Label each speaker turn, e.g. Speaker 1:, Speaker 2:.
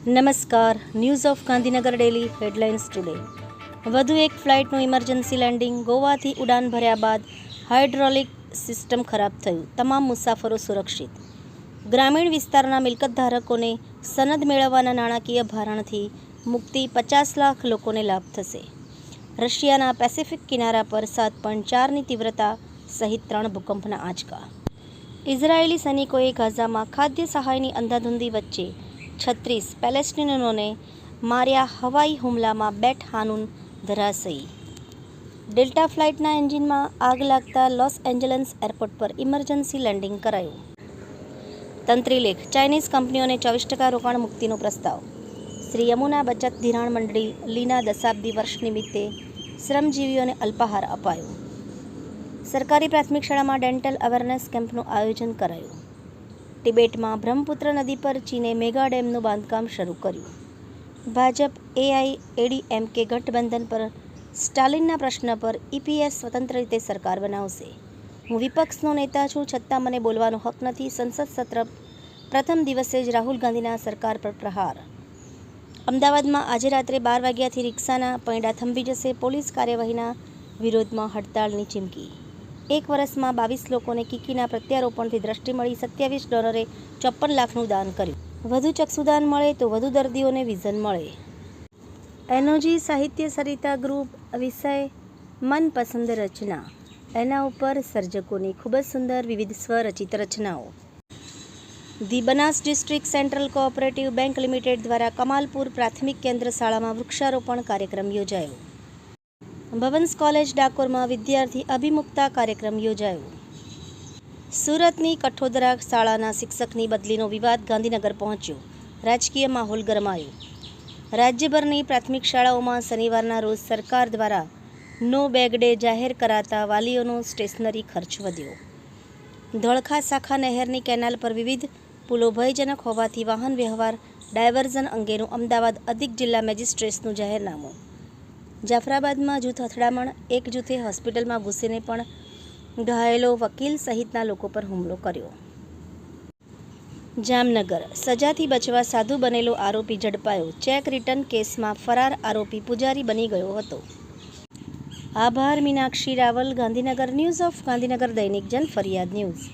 Speaker 1: નમસ્કાર. News of Gandhinagar daily headlines today. વધુ એક ફ્લાઇટનું ઇમરજન્સી લેન્ડિંગ. ગોવાથી ઉડાન ભર્યા બાદ હાઇડ્રોલિક સિસ્ટમ ખરાબ થયું. તમામ મુસાફરો સુરક્ષિત. ગ્રામીણ વિસ્તારના મિલકત ધારકોને સનદ મેળવવાના નાણાકીય ભારણથી મુક્તિ. 50 લાખ લોકોને લાભ થશે. રશિયાના પેસિફિક કિનારા પર 7.4ની તીવ્રતા સહિત 3 ભૂકંપના આંચકા. ઇઝરાયેલી સૈનિકોએ ગાઝામાં ખાદ્ય સહાયની અંધાધૂંધી વચ્ચે 36 પેલેસ્ટીનીઓને માર્યા. હવાઈ હુમલામાં બેટ હાનુન ધરાશયી. ડેલ્ટા ફ્લાઇટના એન્જિનમાં આગ લાગતા લોસ એન્જલસ એરપોર્ટ પર ઇમરજન્સી લેન્ડિંગ કરાયું. તંત્રી લેખ. ચાઇનીઝ કંપનીઓને 24% રોકાણ મુક્તિનો પ્રસ્તાવ. શ્રી યમુના બચત ધિરાણ મંડળી લીના દશાબ્દી વર્ષ નિમિત્તે શ્રમજીવીઓને અલ્પાહાર અપાયો. સરકારી પ્રાથમિક શાળામાં ડેન્ટલ અવેરનેસ કેમ્પનું આયોજન કરાયું. તિબેટમાં બ્રહ્મપુત્ર નદી પર ચીને મેગા ડેમનું બાંધકામ શરૂ કર્યું. ભાજપ એઆઈએડીએમકે ગઠબંધન પર સ્ટાલિનના પ્રશ્ન પર ઈપીએસ સ્વતંત્ર રીતે સરકાર બનાવશે. હું વિપક્ષનો નેતા છું, છતાં મને બોલવાનો હક નથી. સંસદ સત્ર પ્રથમ દિવસે જ રાહુલ ગાંધીના સરકાર પર પ્રહાર. અમદાવાદમાં આજે રાત્રે 12 વાગ્યાથી રિક્ષાના પૈડા થંભી જશે. પોલીસ કાર્યવાહીના વિરોધમાં હડતાળની ચીમકી. 1 વર્ષમાં 22 લોકોને કીકીના પ્રત્યારોપણથી દ્રષ્ટિ મળી. 27 ડોનરે 54 લાખનું દાન કર્યું. વધુ ચક્ષુદાન મળે તો વધુ દર્દીઓને વિઝન મળે. એનોજી સાહિત્ય સરિતા ગ્રુપ. વિષય મનપસંદ રચના. એના ઉપર સર્જકોની ખૂબ જ સુંદર વિવિધ સ્વરચિત રચનાઓ. The Banas district central cooperative bank limited દ્વારા કમાલપુર પ્રાથમિક કેન્દ્ર શાળામાં વૃક્ષારોપણ કાર્યક્રમ યોજાયો. ભવન્સ કોલેજ ડાકોરમાં વિદ્યાર્થી અભિમુખતા કાર્યક્રમ યોજાયો. સુરતની કઠોદરા શાળાના શિક્ષકની બદલીનો વિવાદ ગાંધીનગર પહોંચ્યો. રાજકીય માહોલ ગરમાયો. રાજ્યભરની પ્રાથમિક શાળાઓમાં શનિવારના રોજ સરકાર દ્વારા નો બેગ ડે જાહેર કરાતા વાલીઓનો સ્ટેશનરી ખર્ચ વધ્યો. ધોળખા શાખા નહેરની કેનાલ પર વિવિધ પુલો ભયજનક હોવાથી વાહન વ્યવહાર ડાયવર્ઝન અંગેનું અમદાવાદ અધિક જિલ્લા મેજિસ્ટ્રેટનું જાહેરનામું. જાફરાબાદમાં જૂથ અથડામણ. એક જૂથે હોસ્પિટલમાં ઘૂસીને પણ ઘાયલો વકીલ સહિતના લોકો પર હુમલો કર્યો. જામનગર. સજાથી બચવા સાધુ બનેલો આરોપી ઝડપાયો. ચેક રિટર્ન કેસમાં ફરાર આરોપી પૂજારી બની ગયો હતો. આભાર. મીનાક્ષી રાવલ, ગાંધીનગર. ન્યૂઝ ઓફ ગાંધીનગર દૈનિક જન ફરિયાદ ન્યૂઝ.